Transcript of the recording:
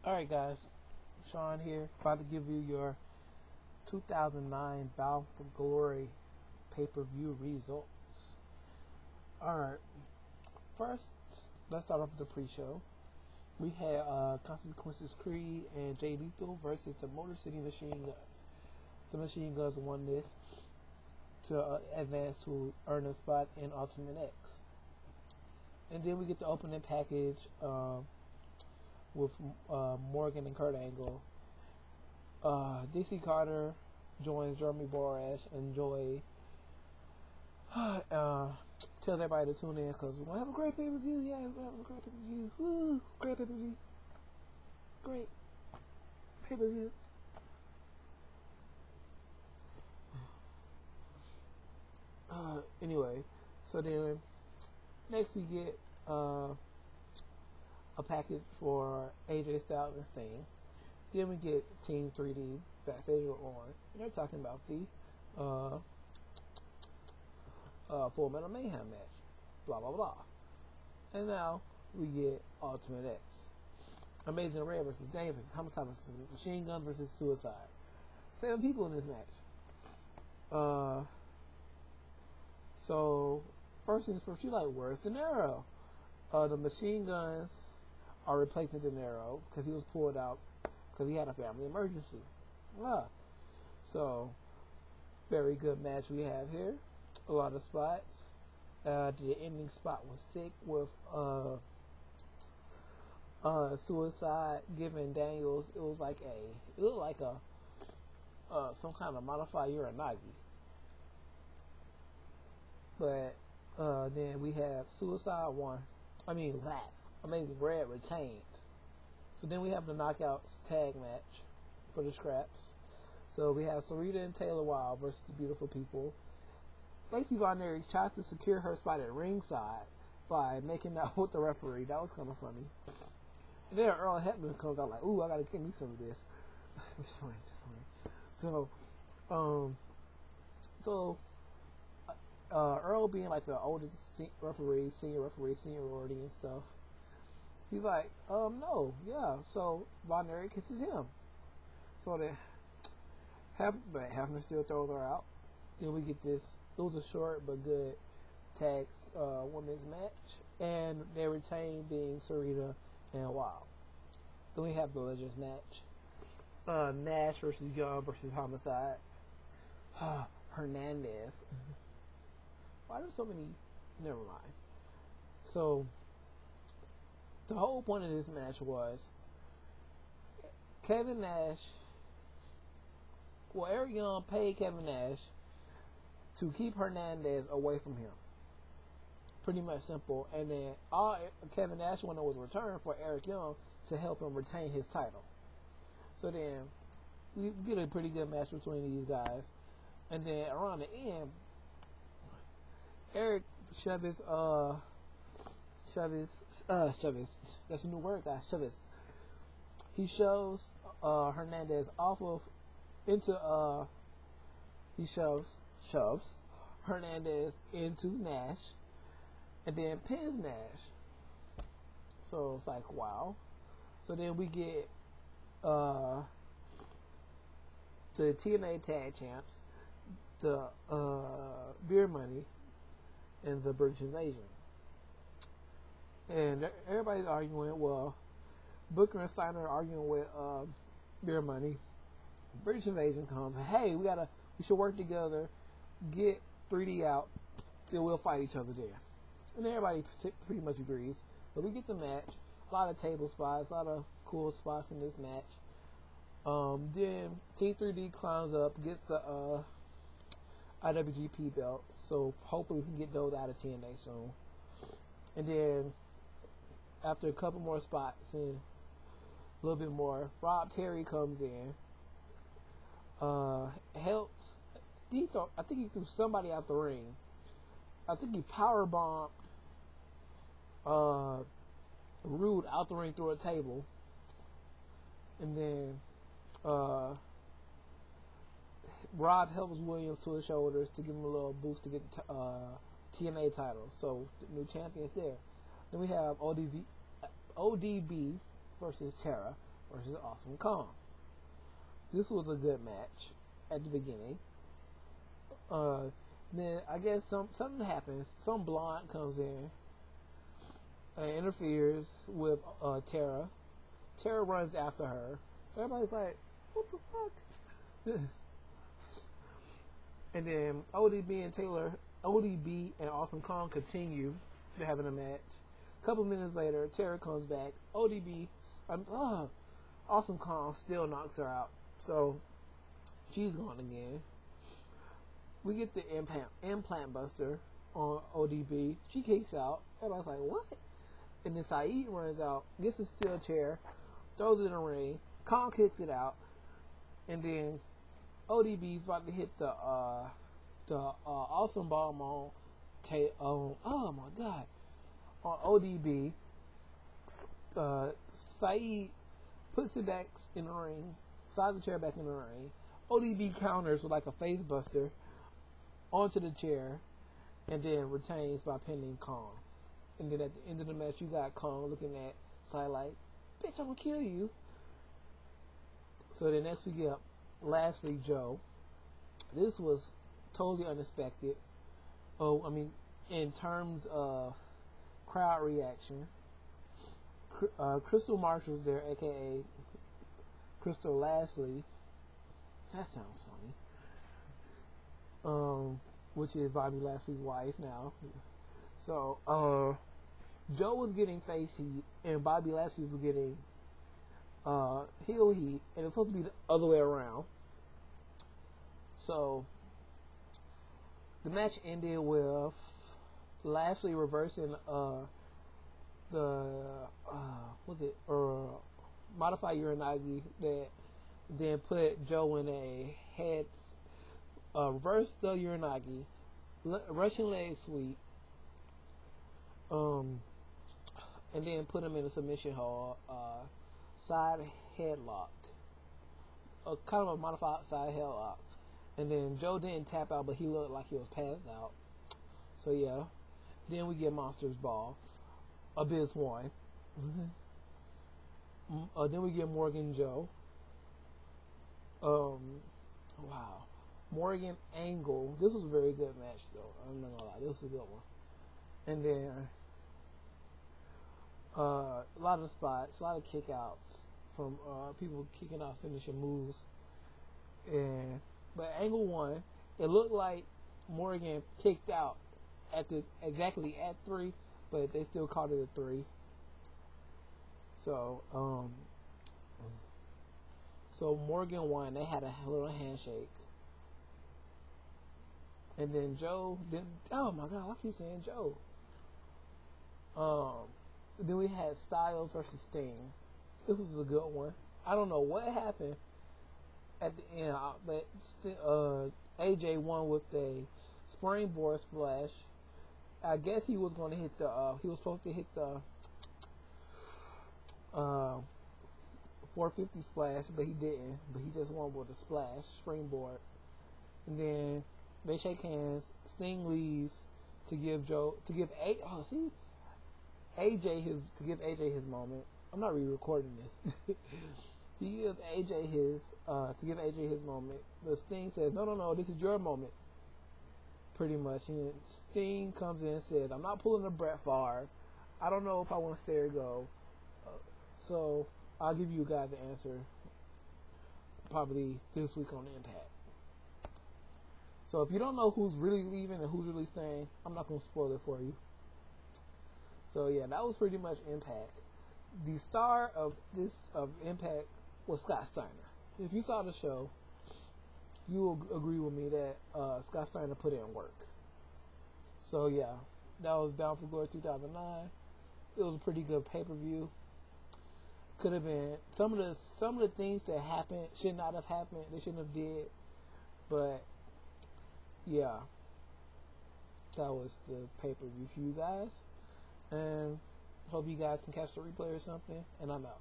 Alright guys, Sean here, about to give you your 2009 Bound for Glory pay-per-view results. Alright, first, let's start off with the pre-show. We had Consequences Creed and Jay Lethal versus the Motor City Machine Guns. The Machine Guns won this to advance to earn a spot in Ultimate X. And then we get the opening package with Morgan and Kurt Angle. DC Carter joins Jeremy Borash and Joy. Tell everybody to tune in because we're going to have a great pay-per-view. Yeah, we're going to have a great pay-per-view. Woo! Great pay-per-view. Great pay-per-view. Anyway, so then next we get a package for AJ Styles and Sting. Then we get Team 3D backstage with Orton. And they're talking about the Full Metal Mayhem match. Blah, blah, blah. And now we get Ultimate X. Amazing Red versus Dane versus Homicide versus Machine Gun versus Suicide. 7 people in this match. So, first things first, you like, where's De Niro? The Machine Guns are replacing De Niro because he was pulled out because he had a family emergency. So, very good match we have here. A lot of spots. The ending spot was sick with Suicide giving Daniels. It was like it looked like some kind of modified Uranagi. But then we have Suicide won. Amazing Red retained. So then we have the Knockouts tag match for the scraps. So we have SARITA and Taylor Wilde versus the Beautiful People. Lacey Von Erich tries to secure her spot at ringside by making out with the referee. That was kind of funny. And then Earl Hebner comes out like, ooh, I gotta get me some of this. It's funny. So, Earl being like the oldest referee, seniority and stuff. He's like, no, yeah. So Von Erich kisses him. So that Hefner still throws her out. Then we get this. It was a short but good tag women's match, and they retain being Sarita and Wild. Then we have the Legends match. Nash versus Young versus Homicide. Hernandez. Why are there so many? Never mind. So, the whole point of this match was Kevin Nash. Well, Eric Young paid Kevin Nash to keep Hernandez away from him. Pretty much simple. And then all Kevin Nash wanted was a return for Eric Young to help him retain his title. So then we get a pretty good match between these guys. And then around the end, Eric Chavez, that's a new word, guys, Chavez. He shoves Hernandez shoves Hernandez into Nash, and then pins Nash. So it's like, wow. So then we get the TNA Tag Champs, the Beer Money, and the British Invasion. And everybody's arguing, well, Booker and Steiner are arguing with Beer Money. British Invasion comes, hey, we should work together, get 3D out, then we'll fight each other there. And everybody pretty much agrees. But we get the match, a lot of table spots, a lot of cool spots in this match. Then Team 3D climbs up, gets the IWGP belt, so hopefully we can get those out of TNA soon. And then after a couple more spots and a little bit more, Rob Terry comes in, helps. I think he threw somebody out the ring. I think he power bombed Rude out the ring through a table, and then Rob helps Williams to his shoulders to give him a little boost to get the TNA title. So the new champion's there. Then we have ODB versus Tara. versus Awesome Kong. This was a good match at the beginning. Then I guess something happens. Some blonde comes in and interferes with Tara. Tara runs after her. So everybody's like, what the fuck? And then ODB and Awesome Kong continue to having a match. A couple minutes later, Tara comes back. Awesome Kong still knocks her out. So she's gone again. We get the implant buster on ODB. She kicks out. Everybody's like, what? And then Saeed runs out, gets a steel chair, throws it in the ring. Kong kicks it out. And then ODB's about to hit the awesome bomb on oh my god, on ODB. Saeed puts it back in the ring, slides the chair back in the ring. ODB counters with like a face buster onto the chair, and then retains by pinning Kong. And then at the end of the match, you got Kong looking at Sai like, bitch, I'm gonna kill you. So then next we get Lashley Joe. This was totally unexpected. In terms of crowd reaction, Crystal Marshall's there, aka Crystal Lashley. That sounds funny. Which is Bobby Lashley's wife now. So Joe was getting face heat, and Bobby Lashley was getting heel heat, and it's supposed to be the other way around. So the match ended with Lashley reversing modified Uranagi that then put Joe in a head, reverse the Uranagi, Russian leg sweep, and then put him in a submission hold, side headlock, kind of a modified side headlock. And then Joe didn't tap out, but he looked like he was passed out. So yeah. Then we get Monsters Ball. Abyss won. Then we get Morgan Joe. Wow. Morgan Angle. This was a very good match, though. I'm not gonna lie. This was a good one. And then a lot of spots, a lot of kickouts from people kicking out finishing moves. But Angle won. It looked like Morgan kicked out exactly at 3, but they still called it a 3. So Morgan won. They had a little handshake. And then Joe oh my god, why keep you saying Joe? Then we had Styles versus Sting. This was a good one. I don't know what happened at the end, but AJ won with a springboard splash. I guess he was going to hit he was supposed to hit the 450 splash, but he didn't. But he just won with a splash, springboard. And then they shake hands. Sting leaves to give AJ his moment. I'm not re-recording this. He gives AJ to give AJ his moment. The Sting says, no, this is your moment. Pretty much. And Sting comes in and says, I'm not pulling a Bret Favre. I don't know if I want to stay or go. So I'll give you guys an answer probably this week on Impact. So if you don't know who's really leaving and who's really staying, I'm not going to spoil it for you. So yeah, that was pretty much Impact. The star of Impact was Scott Steiner. If you saw the show, you will agree with me that Scott Steiner put in work. So yeah, that was Bound for Glory 2009. It was a pretty good pay-per-view. Could have been some of the things that happened should not have happened. They shouldn't have did. But yeah, that was the pay-per-view for you guys. And hope you guys can catch the replay or something. And I'm out.